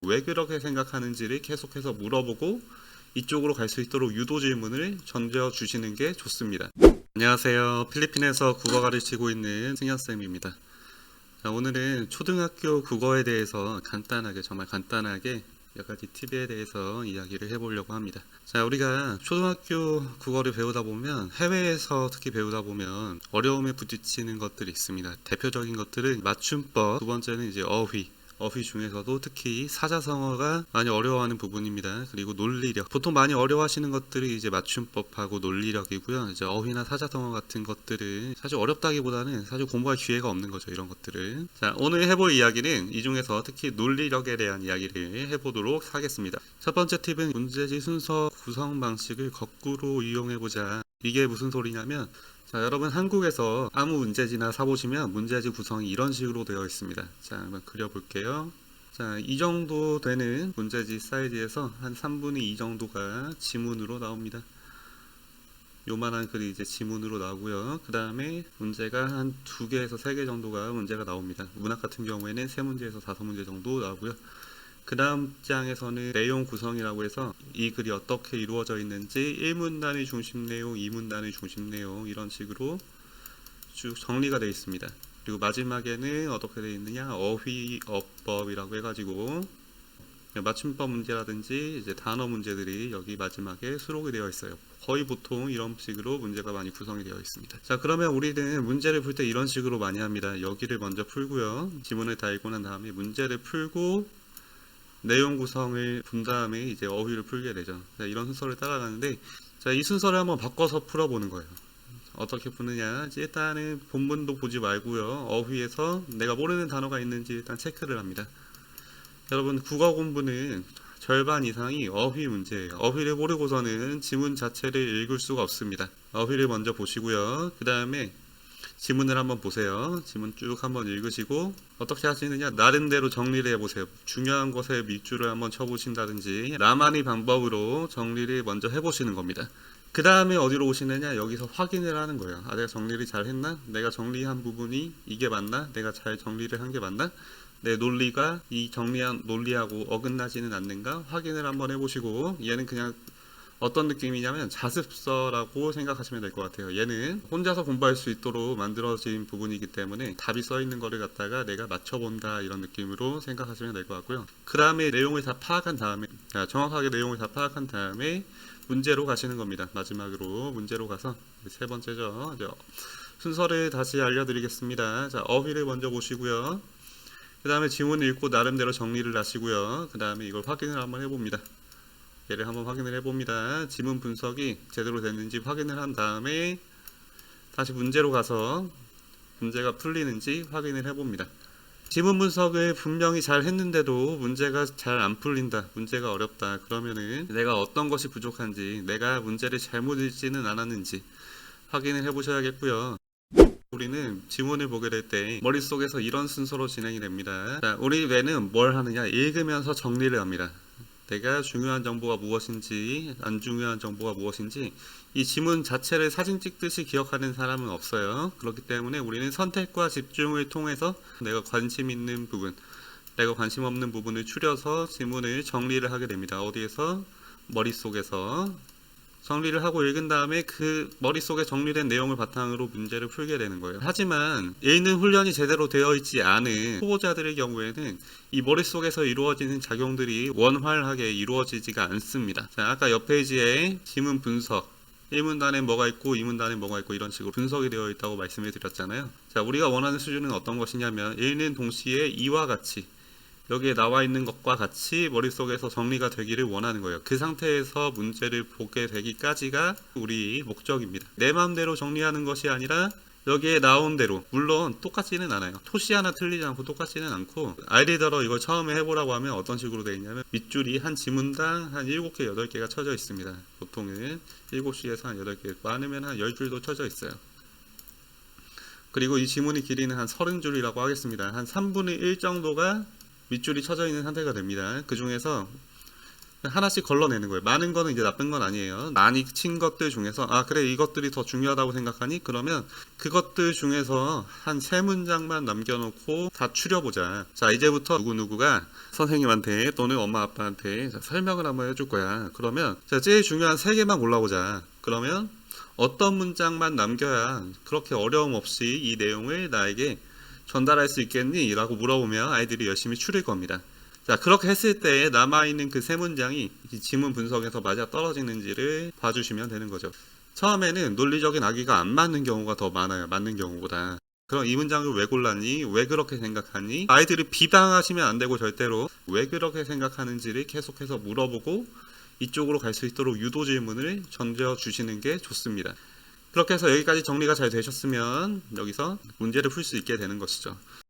왜 그렇게 생각하는지를 계속해서 물어보고 이쪽으로 갈 수 있도록 유도 질문을 던져주시는 게 좋습니다. 안녕하세요. 필리핀에서 국어 가르치고 있는 승현쌤입니다. 자, 오늘은 초등학교 국어에 대해서 간단하게, 정말 간단하게 몇 가지 팁에 대해서 이야기를 해보려고 합니다. 자, 우리가 초등학교 국어를 배우다 보면, 해외에서 특히 배우다 보면 어려움에 부딪히는 것들이 있습니다. 대표적인 것들은 맞춤법, 두 번째는 이제 어휘 중에서도 특히 사자성어가 많이 어려워하는 부분입니다. 그리고 논리력. 보통 많이 어려워하시는 것들이 이제 맞춤법하고 논리력이고요. 이제 어휘나 사자성어 같은 것들은 사실 어렵다기보다는 사실 공부할 기회가 없는 거죠. 이런 것들은. 자, 오늘 해볼 이야기는 이 중에서 특히 논리력에 대한 이야기를 해보도록 하겠습니다. 첫 번째 팁은 문제지 순서 구성 방식을 거꾸로 이용해보자. 이게 무슨 소리냐면, 자, 여러분 한국에서 아무 문제지나 사보시면 문제지 구성이 이런 식으로 되어 있습니다. 자, 한번 그려볼게요. 자, 이 정도 되는 문제지 사이즈에서 한 3분의 2 정도가 지문으로 나옵니다. 요만한 글이 이제 지문으로 나오고요. 그 다음에 문제가 한 2개에서 3개 정도가 문제가 나옵니다. 문학 같은 경우에는 3문제에서 5문제 정도 나오고요. 그 다음 장에서는 내용 구성이라고 해서 이 글이 어떻게 이루어져 있는지 1문단의 중심 내용, 2문단의 중심 내용 이런 식으로 쭉 정리가 되어 있습니다. 그리고 마지막에는 어떻게 되어 있느냐, 어휘, 어법이라고 해가지고 맞춤법 문제라든지 이제 단어 문제들이 여기 마지막에 수록이 되어 있어요. 거의 보통 이런 식으로 문제가 많이 구성이 되어 있습니다. 자, 그러면 우리는 문제를 풀 때 이런 식으로 많이 합니다. 여기를 먼저 풀고요. 지문을 다 읽고 난 다음에 문제를 풀고 내용 구성을 본 다음에 이제 어휘를 풀게 되죠. 자, 이런 순서를 따라가는데, 자, 이 순서를 한번 바꿔서 풀어보는 거예요. 어떻게 푸느냐, 일단은 본문도 보지 말고요. 어휘에서 내가 모르는 단어가 있는지 일단 체크를 합니다. 여러분, 국어 공부는 절반 이상이 어휘 문제예요. 어휘를 모르고서는 지문 자체를 읽을 수가 없습니다. 어휘를 먼저 보시고요. 그 다음에 지문을 한번 보세요. 지문 쭉 한번 읽으시고 어떻게 하시느냐, 나름대로 정리를 해보세요. 중요한 것에 밑줄을 한번 쳐보신다든지 나만의 방법으로 정리를 먼저 해보시는 겁니다. 그 다음에 어디로 오시느냐, 여기서 확인을 하는 거예요. 아, 내가 정리를 잘 했나? 내가 정리한 부분이 이게 맞나? 내가 잘 정리를 한 게 맞나? 내 논리가 이 정리한 논리하고 어긋나지는 않는가? 확인을 한번 해보시고, 얘는 그냥 어떤 느낌이냐면 자습서라고 생각하시면 될 것 같아요. 얘는 혼자서 공부할 수 있도록 만들어진 부분이기 때문에 답이 써 있는 거를 갖다가 내가 맞춰본다 이런 느낌으로 생각하시면 될 것 같고요. 그 다음에 내용을 다 파악한 다음에, 정확하게 내용을 다 파악한 다음에 문제로 가시는 겁니다. 마지막으로 문제로 가서 세 번째죠. 순서를 다시 알려드리겠습니다. 자, 어휘를 먼저 보시고요. 그 다음에 지문을 읽고 나름대로 정리를 하시고요. 그 다음에 이걸 확인을 한번 해봅니다. 얘를 한번 확인을 해봅니다. 지문 분석이 제대로 됐는지 확인을 한 다음에 다시 문제로 가서 문제가 풀리는지 확인을 해봅니다. 지문 분석을 분명히 잘 했는데도 문제가 잘 안 풀린다, 문제가 어렵다, 그러면은 내가 어떤 것이 부족한지, 내가 문제를 잘못 읽지는 않았는지 확인을 해보셔야겠고요. 우리는 지문을 보게 될 때 머릿속에서 이런 순서로 진행이 됩니다. 자, 우리 뇌는 뭘 하느냐, 읽으면서 정리를 합니다. 내가 중요한 정보가 무엇인지, 안 중요한 정보가 무엇인지 이 지문 자체를 사진 찍듯이 기억하는 사람은 없어요. 그렇기 때문에 우리는 선택과 집중을 통해서 내가 관심 있는 부분, 내가 관심 없는 부분을 추려서 지문을 정리를 하게 됩니다. 어디에서? 머릿속에서 정리를 하고 읽은 다음에 그 머릿속에 정리된 내용을 바탕으로 문제를 풀게 되는 거예요. 하지만 읽는 훈련이 제대로 되어 있지 않은 초보자들의 경우에는 이 머릿속에서 이루어지는 작용들이 원활하게 이루어지지가 않습니다. 자, 아까 옆 페이지에 지문 분석, 1문단에 뭐가 있고 2문단에 뭐가 있고 이런 식으로 분석이 되어 있다고 말씀을 드렸잖아요. 자, 우리가 원하는 수준은 어떤 것이냐면 읽는 동시에 이와 같이 여기에 나와 있는 것과 같이 머릿속에서 정리가 되기를 원하는 거예요. 그 상태에서 문제를 보게 되기까지가 우리 목적입니다. 내 마음대로 정리하는 것이 아니라 여기에 나온 대로, 물론 똑같지는 않아요. 토시 하나 틀리지 않고 똑같지는 않고, 아이들더러 이걸 처음에 해보라고 하면 어떤 식으로 되어 있냐면 밑줄이 한 지문당 한 7개, 8개가 쳐져 있습니다. 보통은 7시에서 한 8개, 많으면 한 10줄도 쳐져 있어요. 그리고 이 지문의 길이는 한 30줄이라고 하겠습니다. 한 3분의 1 정도가 밑줄이 쳐져 있는 상태가 됩니다. 그 중에서 하나씩 걸러내는 거예요. 많은 거는 이제 나쁜 건 아니에요. 많이 친 것들 중에서 그래 이것들이 더 중요하다고 생각하니 그러면 그것들 중에서 한 세 문장만 남겨놓고 다 추려보자. 자, 이제부터 누구누구가 선생님한테 또는 엄마 아빠한테 설명을 한번 해줄 거야. 그러면 자, 제일 중요한 세 개만 골라보자. 그러면 어떤 문장만 남겨야 그렇게 어려움 없이 이 내용을 나에게 전달할 수 있겠니? 라고 물어보면 아이들이 열심히 추릴 겁니다. 자, 그렇게 했을 때 남아있는 그 세 문장이 지문 분석에서 맞아 떨어지는지를 봐주시면 되는 거죠. 처음에는 논리적인 악의가 안 맞는 경우가 더 많아요. 맞는 경우보다. 그럼 이 문장을 왜 골랐니? 왜 그렇게 생각하니? 아이들을 비방하시면 안 되고 절대로 왜 그렇게 생각하는지를 계속해서 물어보고 이쪽으로 갈 수 있도록 유도 질문을 던져 주시는 게 좋습니다. 그렇게 해서 여기까지 정리가 잘 되셨으면 여기서 문제를 풀 수 있게 되는 것이죠.